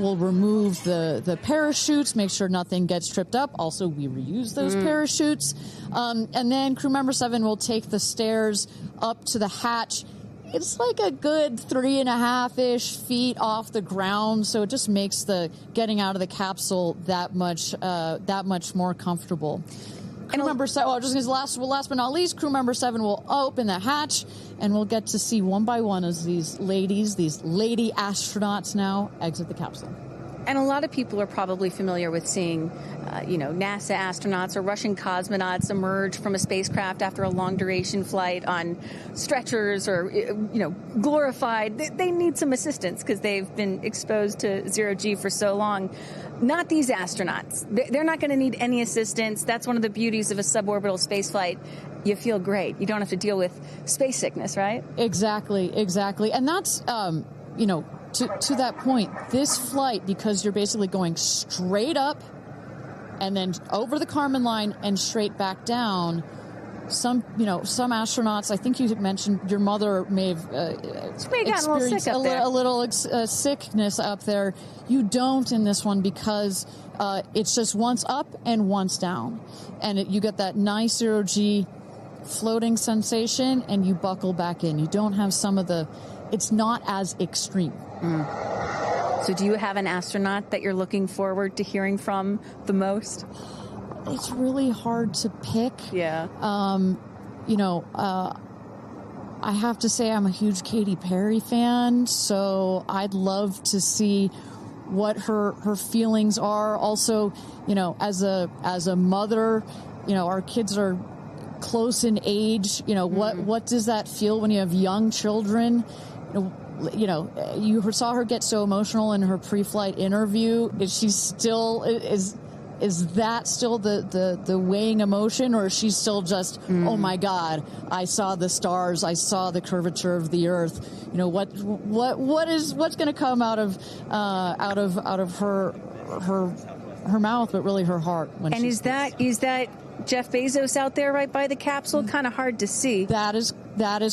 We'll remove the parachutes, make sure nothing gets tripped up. Also, we reuse those parachutes. And then crew member 7 will take the stairs up to the hatch. It's like a good 3.5-ish feet off the ground, so it just makes the getting out of the capsule that much more comfortable. Crew member 7, last but not least, crew member 7 will open the hatch, and we'll get to see one by one as these lady astronauts now exit the capsule. And a lot of people are probably familiar with seeing, NASA astronauts or Russian cosmonauts emerge from a spacecraft after a long-duration flight on stretchers or, glorified. They need some assistance because they've been exposed to zero-G for so long. Not these astronauts. They're not going to need any assistance. That's one of the beauties of a suborbital spaceflight. You feel great. You don't have to deal with space sickness, right? Exactly. And that's, to that point, this flight, because you're basically going straight up and then over the Kármán line and straight back down, some astronauts, I think you mentioned your mother may have experienced a little sickness up there. You don't in this one because it's just once up and once down. And you get that nice zero-G floating sensation and you buckle back in. You don't have it's not as extreme. So do you have an astronaut that you're looking forward to hearing from the most? It's really hard to pick. Yeah. I have to say I'm a huge Katy Perry fan, so I'd love to see what her feelings are. Also, as a mother, our kids are close in age. What does that feel when you have young children? You saw her get so emotional in her pre-flight interview. Is she still is that still the weighing emotion, or is she still just oh my God, I saw the stars, I saw the curvature of the Earth? What's going to come out of her mouth, but really her heart? And is that Jeff Bezos out there right by the capsule? Kind of hard to see. That is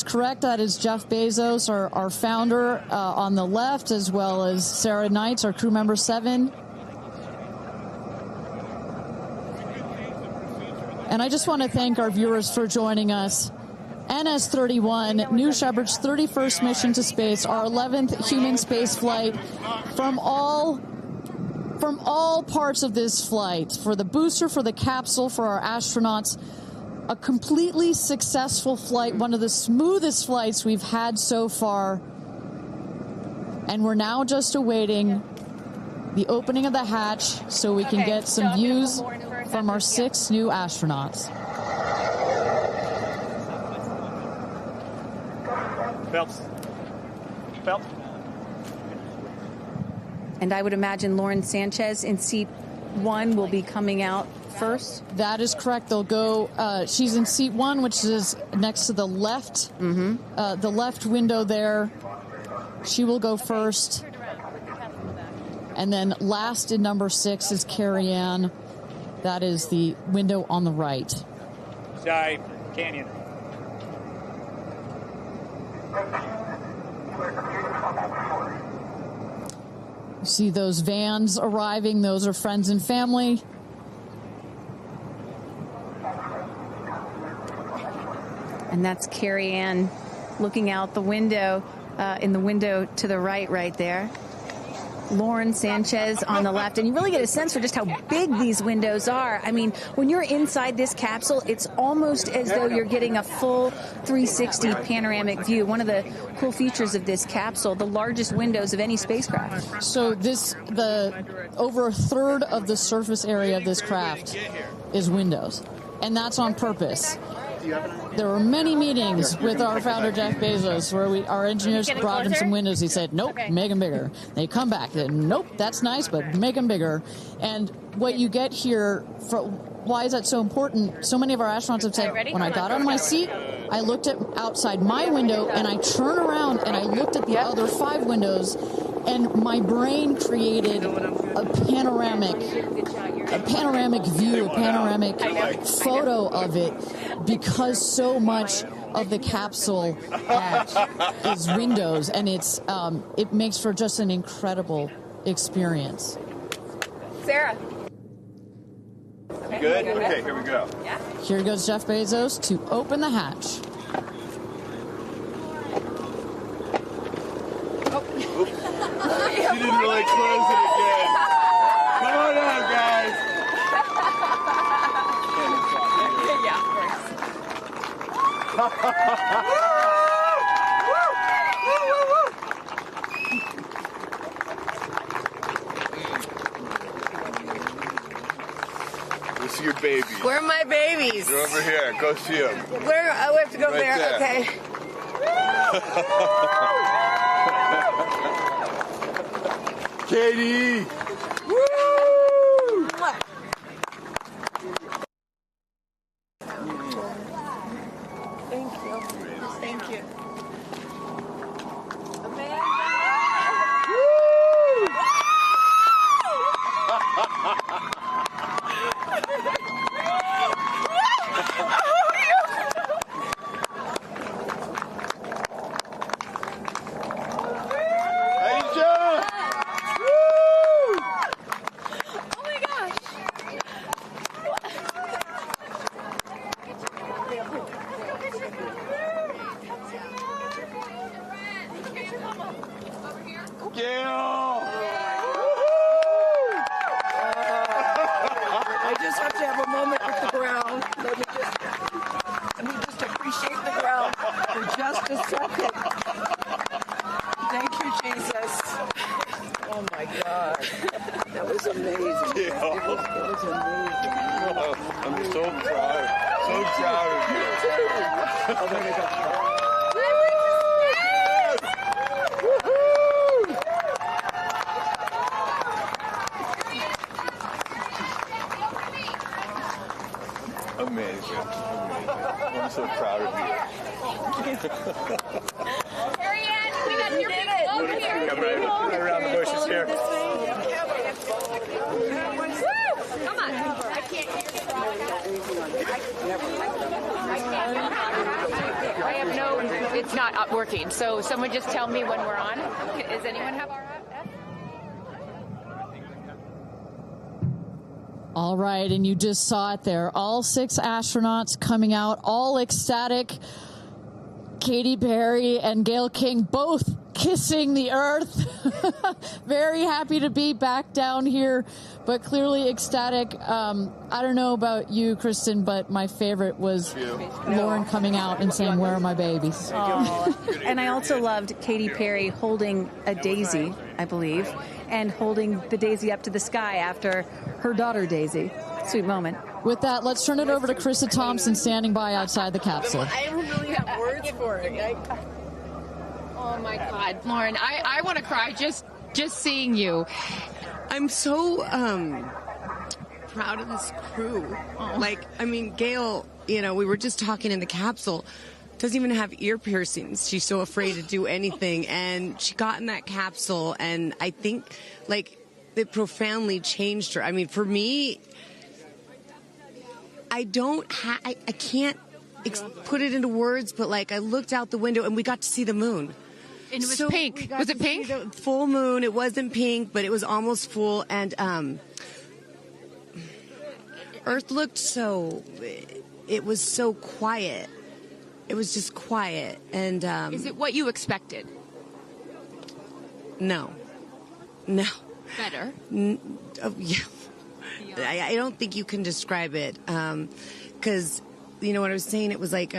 correct. That is Jeff Bezos, our founder, on the left, as well as Sarah Knights, our crew member 7. And I just want to thank our viewers for joining us. NS-31, New Shepard's 31st mission to space, our 11th human space flight. From all parts of this flight, for the booster, for the capsule, for our astronauts, a completely successful flight, one of the smoothest flights we've had so far. And we're now just awaiting the opening of the hatch so we can get some views from our 6 new astronauts. Phelps. And I would imagine Lauren Sanchez in seat 1 will be coming out first. That is correct. They'll go. She's in seat 1, which is next to the left, the left window there. She will go first. And then last in number 6 is Carrie Ann. That is the window on the right. Side canyon. You see those vans arriving. Those are friends and family. And that's Carrie Ann looking out the window, in the window to the right there. Lauren Sanchez on the left. And you really get a sense for just how big these windows are. I mean, when you're inside this capsule, it's almost as though you're getting a full 360 panoramic view. One of the cool features of this capsule, the largest windows of any spacecraft. So over a third of the surface area of this craft is windows. And that's on purpose. There were many meetings with our founder, Jeff Bezos, where our engineers brought him some windows. He said, nope, make them bigger. They come back. Nope, that's nice, but make them bigger. And what you get here, why is that so important? So many of our astronauts have said, when I got on my seat, I looked at outside my window, and I turned around, and I looked at the other 5 windows, and my brain created a panoramic view, a panoramic photo of it, because so much of the capsule is windows, and it makes for just an incredible experience. Sarah. Good? Okay, here we go. Yeah. Here goes Jeff Bezos to open the hatch. She didn't really close it again. Come on out, guys. Yeah, of course. Let's see your babies. Where are my babies? They're over here. Go see them. Where? Oh, we have to go Right there. there. Okay. Katie! Woo! Thank you. Thank you. Amanda. Aisha! Woo! Oh my gosh. Gail! I just have to have a moment with the ground. Let me just appreciate the ground for just a second. Thank you, Jesus. Oh my God. That was amazing. Gail. It was amazing. I'm so proud. So proud of you. Oh my God. Amazing. I'm so proud of you. Marianne, we got your people over here. Come right around the bushes here. Come on. I can't hear I have no, it's not working. So someone just tell me when we're on. Does anyone have our app? All right, and you just saw it there. All 6 astronauts coming out, all ecstatic. Katy Perry and Gayle King both kissing the earth. Very happy to be back down here, but clearly ecstatic. I don't know about you, Kristen, but my favorite was Lauren coming out and saying, "Where are my babies?" And I also loved Katy Perry holding a daisy, I believe, and holding the daisy up to the sky after her daughter Daisy. Sweet moment. With that, let's turn it over to Krista Thompson standing by outside the capsule. I don't really have words for it. Oh my God, Lauren, I want to cry just seeing you. I'm so proud of this crew. Like, I mean, Gail, we were just talking in the capsule, doesn't even have ear piercings. She's so afraid to do anything. And she got in that capsule, and I think, like, it profoundly changed her. I mean, for me, I can't put it into words, but, like, I looked out the window, and we got to see the moon. And it was pink. Was it pink? Full moon. It wasn't pink, but it was almost full. And Earth looked it was so quiet. It was just quiet. And Is it what you expected? No. Better. Yeah. I don't think you can describe it. Because, what I was saying, it was like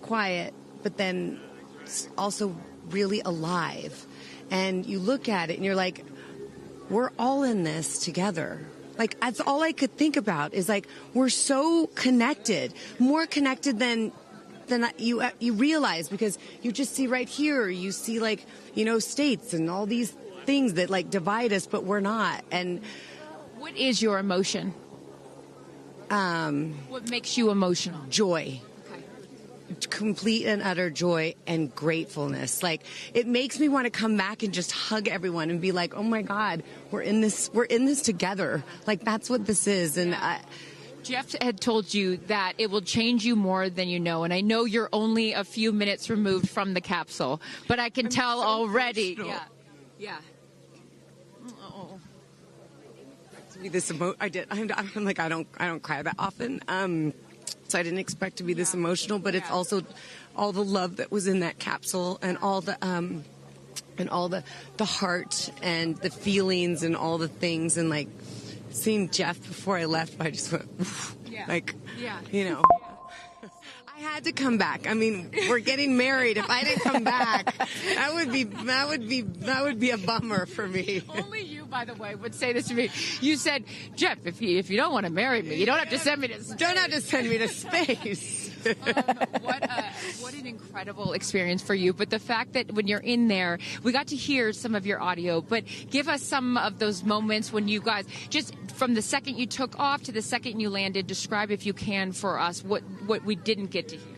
quiet, but then also really alive. And you look at it and you're like, we're all in this together. Like, that's all I could think about is, like, we're so connected, more connected than you realize, because you just see right here, you see, like, states and all these things that, like, divide us, but we're not. And what is your emotion? What makes you emotional? Joy. Complete and utter joy and gratefulness. Like, it makes me want to come back and just hug everyone and be like, oh my God, we're in this together. Like, that's what this is. And Jeff had told you that it will change you more than you know, and I know you're only a few minutes removed from the capsule, but I can tell already. Emotional. Yeah. Oh. To be this I did. I'm like I don't cry that often. So I didn't expect to be this emotional, but it's also all the love that was in that capsule and all the heart and the feelings and all the things, and like seeing Jeff before I left, I just went you know. I had to come back. I mean, we're getting married. If I didn't come back, that would be a bummer for me. Only you, by the way, would say this to me. You said, Jeff, if you don't want to marry me, you don't have to send me to space. Don't have to send me to space. What an incredible experience for you. But the fact that when you're in there, we got to hear some of your audio, but give us some of those moments when you guys, just from the second you took off to the second you landed, describe, if you can, for us what we didn't get to hear.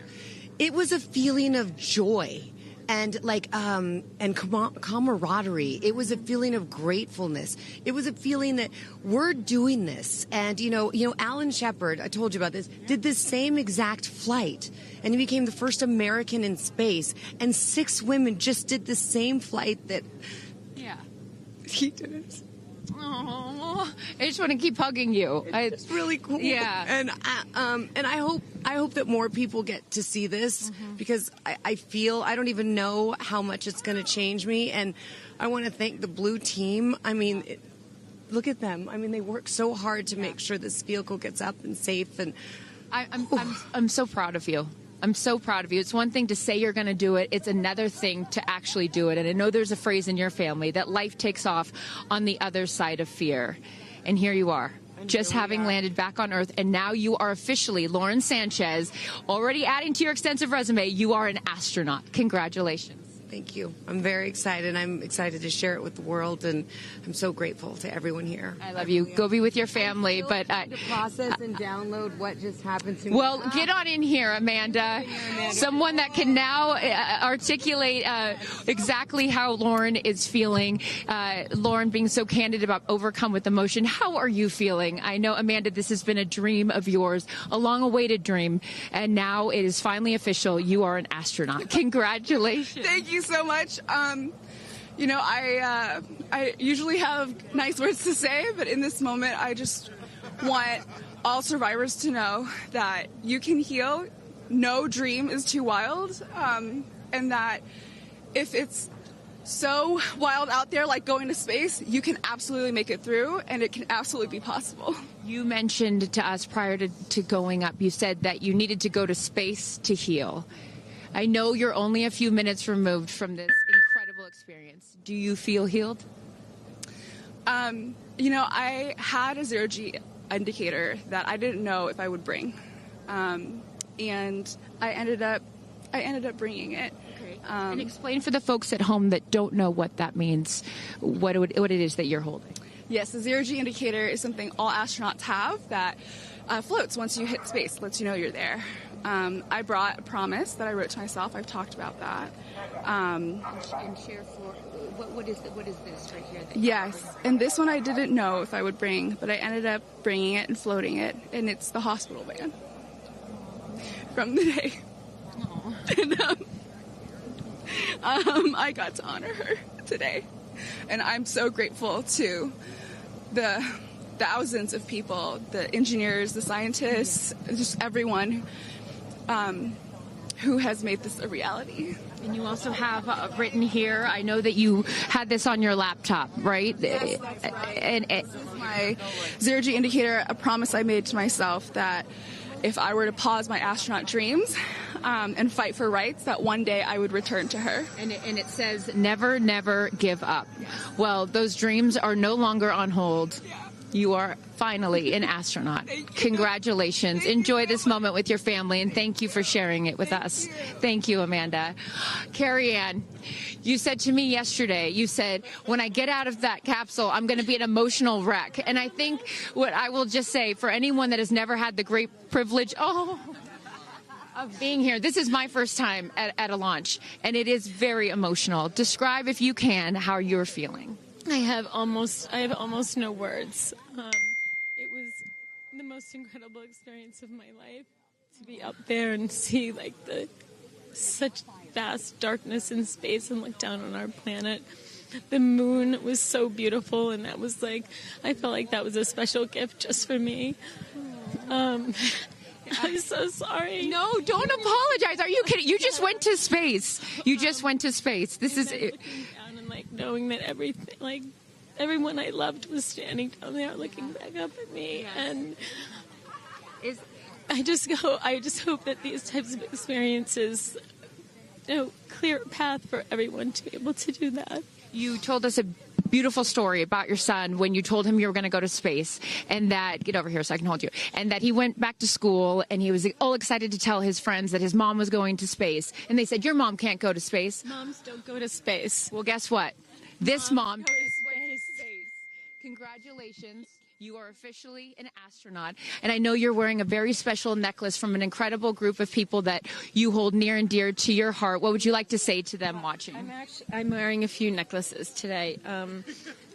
It was a feeling of joy and and camaraderie. It was a feeling of gratefulness. It was a feeling that we're doing this. And you know, Alan Shepard, I told you about this, did this same exact flight, and he became the first American in space. And 6 women just did the same flight that he did. Oh, I just want to keep hugging you. It's really cool. Yeah. And I hope that more people get to see this, because I feel, I don't even know how much it's going to change me. And I want to thank the Blue team. I mean, look at them. I mean, they work so hard to make sure this vehicle gets up and safe. And I'm so proud of you. I'm so proud of you. It's one thing to say you're going to do it. It's another thing to actually do it. And I know there's a phrase in your family that life takes off on the other side of fear. And here you are, just having landed back on Earth. And now you are officially, Lauren Sanchez, already adding to your extensive resume, you are an astronaut. Congratulations. Thank you. I'm very excited. I'm excited to share it with the world, and I'm so grateful to everyone here. I love you. Go be with your family. But to process and download what just happened to me. Well, get on in here, Amanda. Someone that can now articulate exactly how Lauren is feeling. Lauren being so candid about overcome with emotion. How are you feeling? I know, Amanda, this has been a dream of yours, a long-awaited dream, and now it is finally official. You are an astronaut. Congratulations. Thank you so much. You know, I usually have nice words to say, but in this moment, I just want all survivors to know that you can heal. No dream is too wild, and that if it's so wild out there, like going to space, you can absolutely make it through, and it can absolutely be possible. You mentioned to us prior to going up, you said that you needed to go to space to heal. I know you're only a few minutes removed from this incredible experience. Do you feel healed? You know, I had a zero-G indicator that I didn't know if I would bring, and I ended up bringing it. Okay. And explain for the folks at home that don't know what that means, what it is that you're holding. Yes, the zero-G indicator is something all astronauts have that floats once you hit space, lets you know you're there. I brought a promise that I wrote to myself. I've talked about that. And share for what is this right here? Yes, and this one I didn't know if I would bring, but I ended up bringing it and floating it, and it's the hospital van from the day. And I got to honor her today, and I'm so grateful to the thousands of people, the engineers, the scientists, just everyone who has made this a reality. And you also have written here, I know that you had this on your laptop, right? Yes, that's right. And this is my zero-G indicator, a promise I made to myself that if I were to pause my astronaut dreams and fight for rights, that one day I would return to her. And it says, never, never give up. Yes. Well, those dreams are no longer on hold. Yeah. You are finally an astronaut. Congratulations. Enjoy this moment with your family, and thank you for sharing it with us. Thank you, Amanda. Carrie Ann, you said to me yesterday, you said, when I get out of that capsule, I'm going to be an emotional wreck. And I think what I will just say, for anyone that has never had the great privilege of being here, this is my first time at a launch, and it is very emotional. Describe, if you can, how you're feeling. I have almost no words. It was the most incredible experience of my life to be up there and see such vast darkness in space and look down on our planet. the moon was so beautiful, and that was like, I felt like that was a special gift just for me. I'm so sorry. No, don't apologize. Are you kidding? You just went to space. You just went to space. This is it. Looking down and like knowing that everything, like everyone I loved was standing down there looking back up at me, and I just hope that these types of experiences, clear a path for everyone to be able to do that. You told us a beautiful story about your son when you told him you were going to go to space, and that, get over here so I can hold you, and that he went back to school and he was all excited to tell his friends that his mom was going to space, and they said, your mom can't go to space. Moms don't go to space. Well, guess what? This mom goes to space. Congratulations. You are officially an astronaut. And I know you're wearing a very special necklace from an incredible group of people that you hold near and dear to your heart. What would you like to say to them watching? I'm wearing a few necklaces today.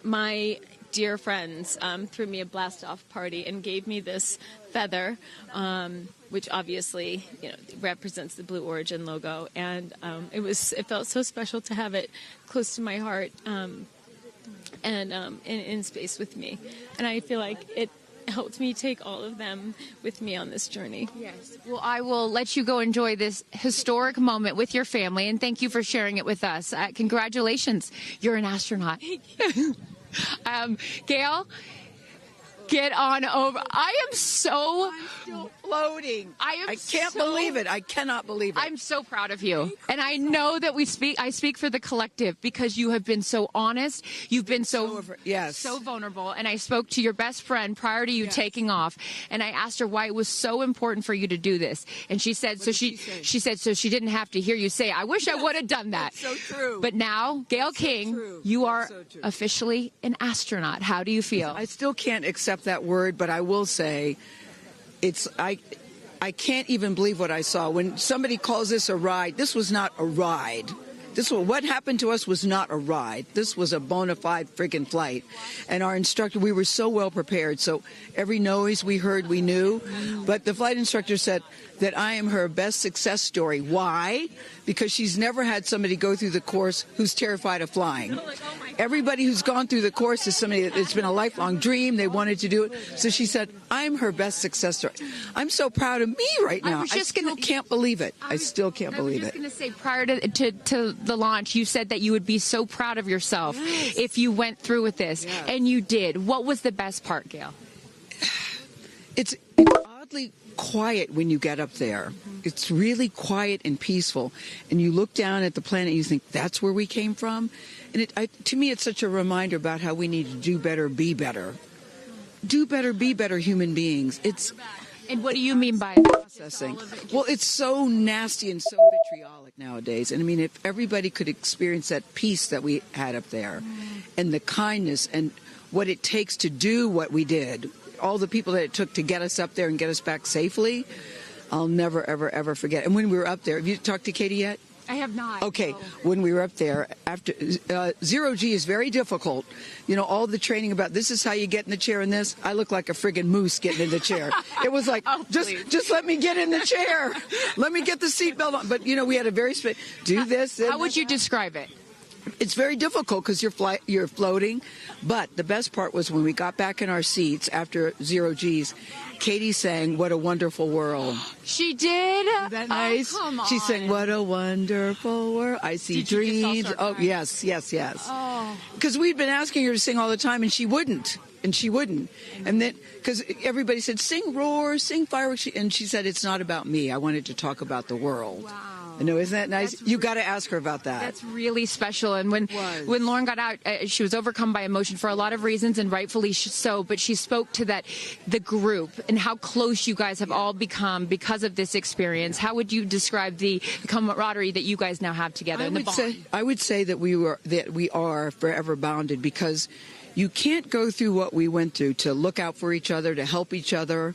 My dear friends threw me a blast-off party and gave me this feather, which obviously represents the Blue Origin logo. And it felt so special to have it close to my heart. And in space with me. And I feel like it helped me take all of them with me on this journey. Yes. Well, I will let you go enjoy this historic moment with your family, and thank you for sharing it with us. Congratulations. You're an astronaut. Gail, get on over. I'm still floating. I can't believe it. I cannot believe it. I'm so proud of you. And I know that I speak for the collective, because you have been so honest. You've been so vulnerable. And I spoke to your best friend prior to you taking off, and I asked her why it was so important for you to do this. And she said, she said, so she didn't have to hear you say, I wish I would have done that. So true. But now, Gail King, you are officially an astronaut. How do you feel? I still can't accept that word, but I will say I can't even believe what I saw. When somebody calls this a ride, this was not a ride. What happened to us was not a ride. This was a bona fide friggin' flight. And our instructor, we were so well prepared. So every noise we heard, we knew. But the flight instructor said that I am her best success story. Why? Because she's never had somebody go through the course who's terrified of flying. Everybody who's gone through the course is somebody that it's been a lifelong dream. They wanted to do it. So she said, I'm her best success story. I'm so proud of me right now. I still can't believe it. I still can't believe it. I was just going to say, prior to the launch, you said that you would be so proud of yourself if you went through with this. Yes. And you did. What was the best part, Gail? It's oddly quiet when you get up there. It's really quiet and peaceful. And you look down at the planet and you think, that's where we came from? And to me, it's such a reminder about how we need to do better, be better. Do better, be better human beings. And what do you mean by processing? Well, it's so nasty and so vitriolic nowadays. And I mean, if everybody could experience that peace that we had up there, and the kindness and what it takes to do what we did, all the people that it took to get us up there and get us back safely, I'll never, ever, ever forget. And when we were up there, have you talked to Katy yet? I have not. Okay, no. When we were up there, after zero G is very difficult. You know, all the training about this is how you get in the chair and this. I look like a friggin' moose getting in the chair. It was like, just let me get in the chair. Let me get the seatbelt on. But, you know, we had a very do this. How would you describe it? It's very difficult because you're floating. But the best part was when we got back in our seats after zero G's, Katy sang "What a Wonderful World." She did? Isn't that nice? Oh, come on. She sang "What a Wonderful World." I see dreams. Oh, yes. Oh. Because we'd been asking her to sing all the time, and she wouldn't. And then, because everybody said, sing roar, sing fireworks. And she said, it's not about me. I wanted to talk about the world. Wow. I know, isn't that nice? You got to ask her about that. That's really special. And when Lauren got out, she was overcome by emotion for a lot of reasons, and rightfully so. But she spoke to the group and how close you guys have all become because of this experience. How would you describe the camaraderie that you guys now have together? I would say that we are forever bonded, because you can't go through what we went through to look out for each other, to help each other,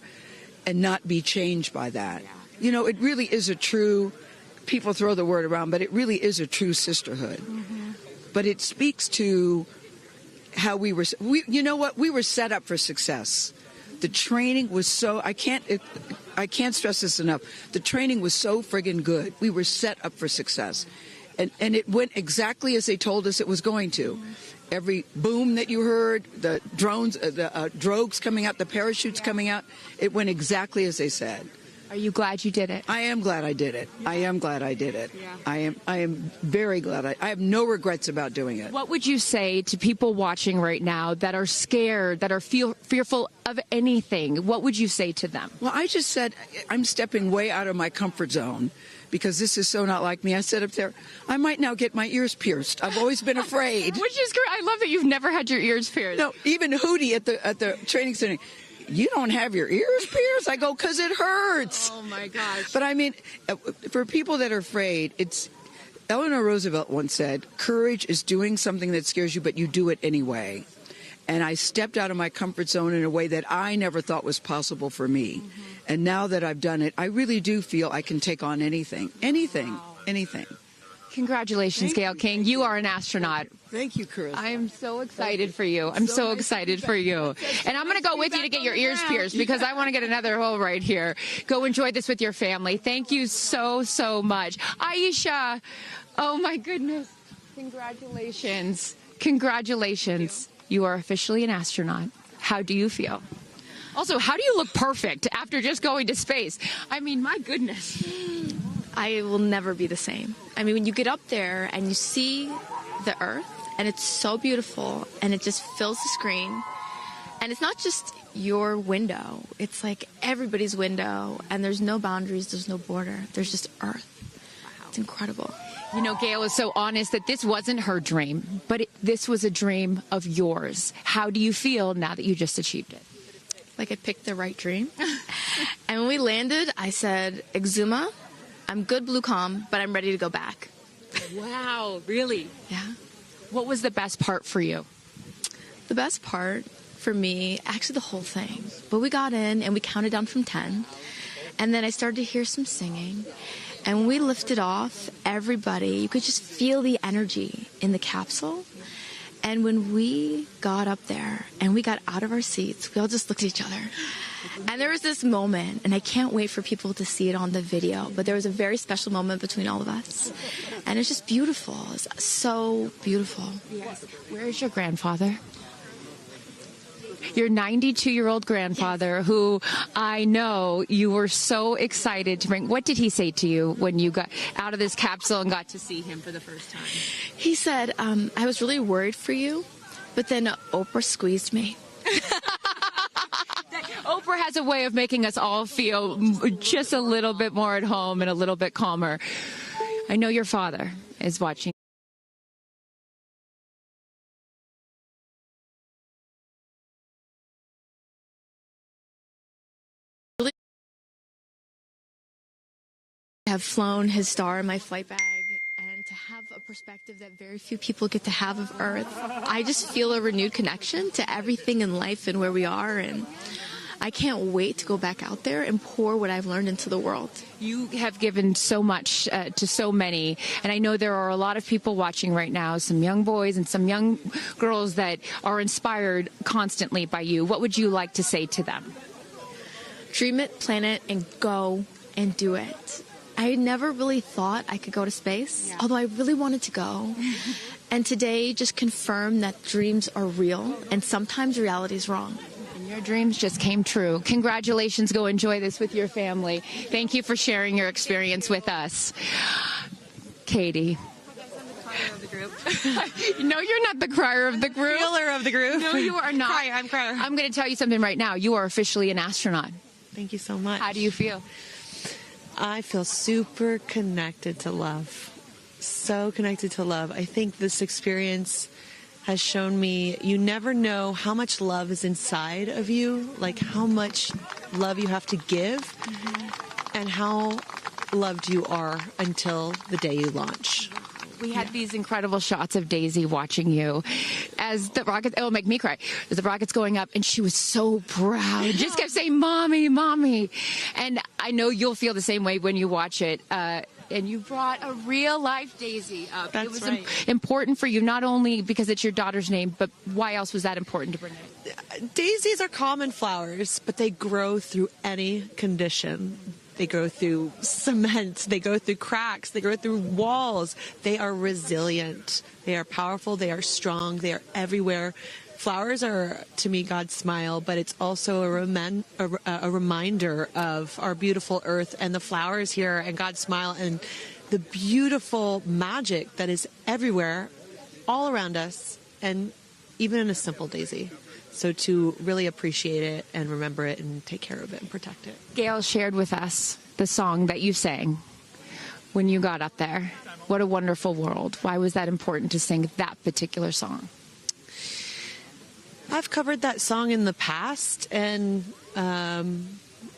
and not be changed by that. Yeah. You know, it really is a true. People throw the word around, but it really is a true sisterhood. Mm-hmm. But it speaks to how we were set up for success. The training was so, I can't stress this enough. The training was so friggin' good. We were set up for success. and it went exactly as they told us it was going to. Every boom that you heard, the drones, the drogues coming out, the parachutes coming out, it went exactly as they said. Are you glad you did it? I am glad I did it. I am glad I did it. Yeah. I am very glad. I have no regrets about doing it. What would you say to people watching right now that are scared, that are fearful of anything? What would you say to them? Well, I just said I'm stepping way out of my comfort zone because this is so not like me. I said up there, I might now get my ears pierced. I've always been afraid. Which is great. I love that you've never had your ears pierced. No, even Hootie at the training center. You don't have your ears pierced? I go, because it hurts. Oh, my gosh. But I mean, for people that are afraid, Eleanor Roosevelt once said, courage is doing something that scares you, but you do it anyway. And I stepped out of my comfort zone in a way that I never thought was possible for me. Mm-hmm. And now that I've done it, I really do feel I can take on anything. Anything. Congratulations, Gayle King. You are an astronaut. Thank you, Chris. I am so excited for you. I'm so excited for you. And I'm going to go with you to get your ears pierced because I want to get another hole right here. Go enjoy this with your family. Thank you so, so much. Aisha, oh my goodness. Congratulations. Congratulations. You are officially an astronaut. How do you feel? Also, how do you look perfect after just going to space? I mean, my goodness. I will never be the same. I mean, when you get up there and you see the Earth, and it's so beautiful, and it just fills the screen, and it's not just your window. It's like everybody's window, and there's no boundaries, there's no border. There's just Earth. It's incredible. You know, Gayle is so honest that this wasn't her dream, but this was a dream of yours. How do you feel now that you just achieved it? Like I picked the right dream. And when we landed, I said, Exuma, I'm good, Blue Calm, but I'm ready to go back. Wow, really? Yeah. What was the best part for you? The best part for me, actually the whole thing. But we got in and we counted down from 10. And then I started to hear some singing. And when we lifted off, everybody, you could just feel the energy in the capsule. And when we got up there and we got out of our seats, we all just looked at each other. And there was this moment, and I can't wait for people to see it on the video, but there was a very special moment between all of us. And it's just beautiful. It's so beautiful. Yes. Where is your grandfather? Your 92-year-old grandfather, who I know you were so excited to bring. What did he say to you when you got out of this capsule and got to see him for the first time? He said, I was really worried for you, but then Oprah squeezed me. Oprah has a way of making us all feel just a little bit more at home and a little bit calmer. I know your father is watching. I have flown his star in my flight bag, and to have a perspective that very few people get to have of Earth, I just feel a renewed connection to everything in life and where we are, and I can't wait to go back out there and pour what I've learned into the world. You have given so much to so many, and I know there are a lot of people watching right now, some young boys and some young girls that are inspired constantly by you. What would you like to say to them? Dream it, plan it, and go and do it. I never really thought I could go to space, although I really wanted to go. And today just confirmed that dreams are real, and sometimes reality is wrong. And your dreams just came true. Congratulations. Go enjoy this with your family. Thank you for sharing your experience with us. Katie. Of the group. No, you're not the crier of the group. Feeler of the group. No, you are not. I'm crier. I'm going to tell you something right now. You are officially an astronaut. Thank you so much. How do you feel? I feel super connected to love. So connected to love. I think this experience has shown me you never know how much love is inside of you, like how much love you have to give, and how loved you are until the day you launch. We had these incredible shots of Daisy watching you as the rocket, it'll make me cry, as the rocket's going up, and she was so proud. Just kept saying, Mommy, Mommy. And I know you'll feel the same way when you watch it. And you brought a real-life Daisy up. That's it was right. important for you, not only because it's your daughter's name, but why else was that important to bring it? Daisies are common flowers, but they grow through any condition. They go through cement. They go through cracks. They go through walls. They are resilient. They are powerful. They are strong. They are everywhere. Flowers are, to me, God's smile, but it's also a reminder of our beautiful earth and the flowers here and God's smile and the beautiful magic that is everywhere, all around us, and even in a simple daisy. So to really appreciate it and remember it and take care of it and protect it. Gail shared with us the song that you sang when you got up there. What a wonderful world. Why was that important to sing that particular song? I've covered that song in the past, and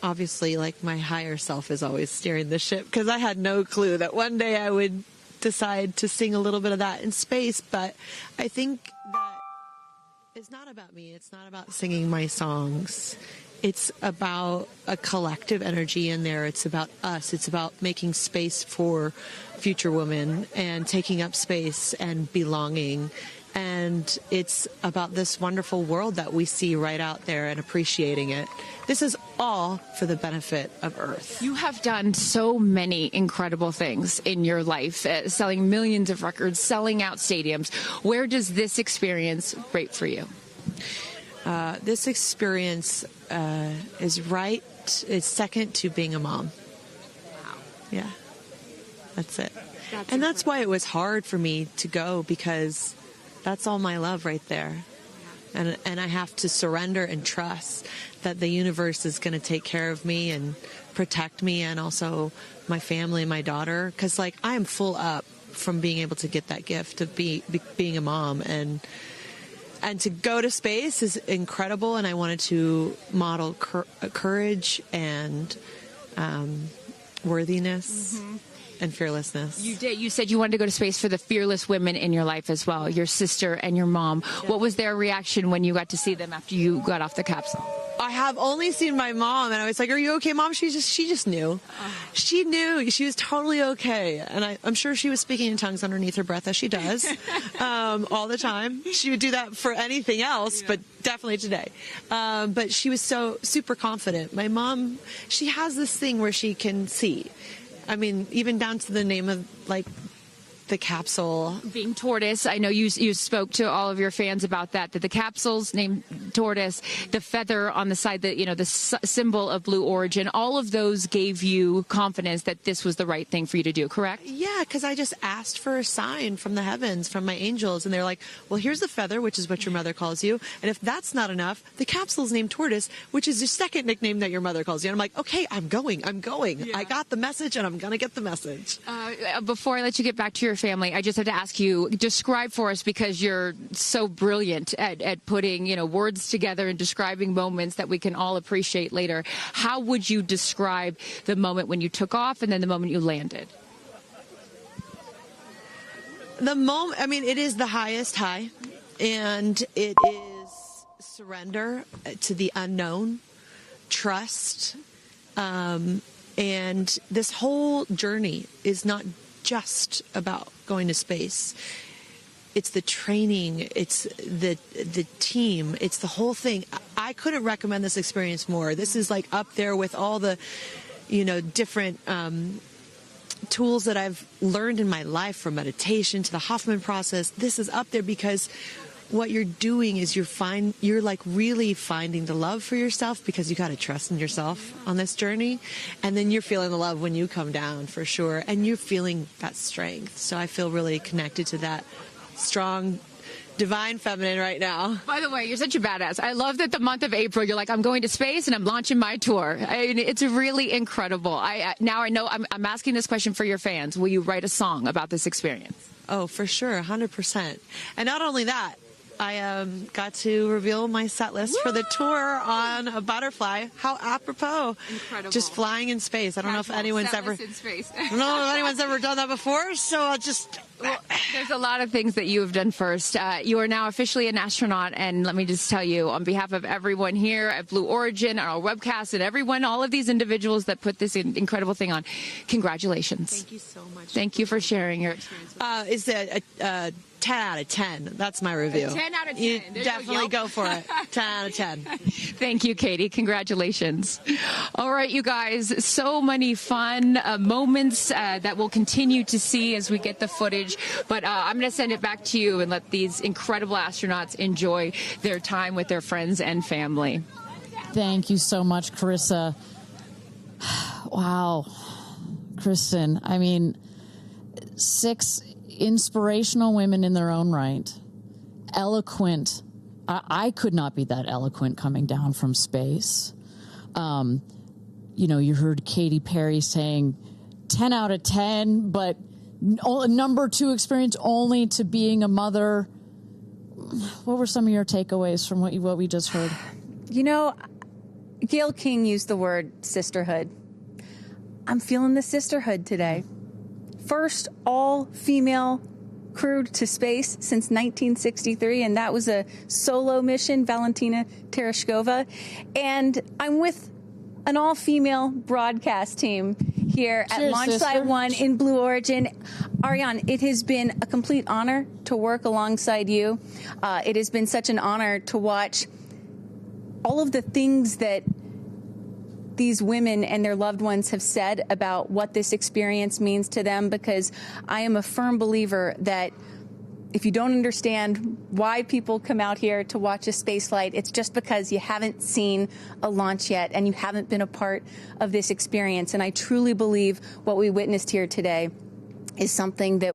obviously, like, my higher self is always steering the ship, because I had no clue that one day I would decide to sing a little bit of that in space. But I think that it's not about me. It's not about singing my songs. It's about a collective energy in there. It's about us. It's about making space for future women and taking up space and belonging. And it's about this wonderful world that we see right out there and appreciating it. This is all for the benefit of Earth. You have done so many incredible things in your life, selling millions of records, selling out stadiums. Where does this experience rate for you? This experience is second to being a mom. Wow. Yeah, that's it. That's why it was hard for me to go, because that's all my love right there. And I have to surrender and trust that the universe is going to take care of me and protect me, and also my family and my daughter. Because, like, I am full up from being able to get that gift of being a mom. And to go to space is incredible. And I wanted to model courage and worthiness. Mm-hmm. And fearlessness. You did. You said you wanted to go to space for the fearless women in your life as well, your sister and your mom. Yeah. What was their reaction when you got to see them after you got off the capsule? I have only seen my mom, and I was like, "Are you okay, Mom?" She just knew. She knew. She was totally okay, and I'm sure she was speaking in tongues underneath her breath, as she does all the time. She would do that for anything else, but definitely today. But she was so super confident. My mom, she has this thing where she can see. I mean, even down to the name of, like, the capsule being tortoise. I know you spoke to all of your fans about that the capsule's named tortoise, the feather on the side, the symbol of Blue Origin, all of those gave you confidence that this was the right thing for you to do, correct? Yeah, because I just asked for a sign from the heavens, from my angels, and they're like, well, here's the feather, which is what your mother calls you, and if that's not enough, the capsule's named Tortoise, which is your second nickname that your mother calls you. And I'm like, okay, I'm going. Yeah. I got the message, and I'm gonna get the message. Before I let you get back to your family, I just have to ask you, describe for us, because you're so brilliant at putting, words together and describing moments that we can all appreciate later. How would you describe the moment when you took off and then the moment you landed? The moment, I mean, it is the highest high, and it is surrender to the unknown, trust, and this whole journey is not just about going to space. It's the training, it's the team, it's the whole thing. I couldn't recommend this experience more. This is like up there with all the, different tools that I've learned in my life, from meditation to the Hoffman process. This is up there because what you're doing is you're like really finding the love for yourself, because you got to trust in yourself on this journey. And then you're feeling the love when you come down, for sure. And you're feeling that strength. So I feel really connected to that strong, divine feminine right now. By the way, you're such a badass. I love that the month of April, you're like, I'm going to space and I'm launching my tour. I mean, it's really incredible. Now I know I'm asking this question for your fans. Will you write a song about this experience? Oh, for sure. 100%. And not only that, I got to reveal my set list for the tour on a butterfly. How apropos. Incredible. Just flying in space. I don't know if anyone's ever in space. I don't know if anyone's ever done that before, so I'll just... Well, there's a lot of things that you have done first. You are now officially an astronaut, and let me just tell you, on behalf of everyone here at Blue Origin, our webcast, and everyone, all of these individuals that put this incredible thing on, congratulations. Thank you so much. Thank you for sharing your experience with us. Is that 10 out of 10. That's my review. 10 out of 10. You There definitely you go. go for it. 10 out of 10. Thank you, Katy. Congratulations. All right, you guys, so many fun moments that we'll continue to see as we get the footage. But I'm going to send it back to you and let these incredible astronauts enjoy their time with their friends and family. Thank you so much, Carissa. Wow. Kristen, I mean, 6 inspirational women in their own right. Eloquent. I could not be that eloquent coming down from space. You know, you heard Katy Perry saying 10 out of 10, but number 2 experience only to being a mother. What were some of your takeaways from what we just heard? You know, Gail King used the word sisterhood. I'm feeling the sisterhood today. First all-female crew to space since 1963, and that was a solo mission, Valentina Tereshkova. And I'm with an all-female broadcast team here at Cheers, Launch sister. Site 1 in Blue Origin. Ariane, it has been a complete honor to work alongside you. It has been such an honor to watch all of the things that these women and their loved ones have said about what this experience means to them, because I am a firm believer that if you don't understand why people come out here to watch a space flight, it's just because you haven't seen a launch yet and you haven't been a part of this experience. And I truly believe what we witnessed here today is something that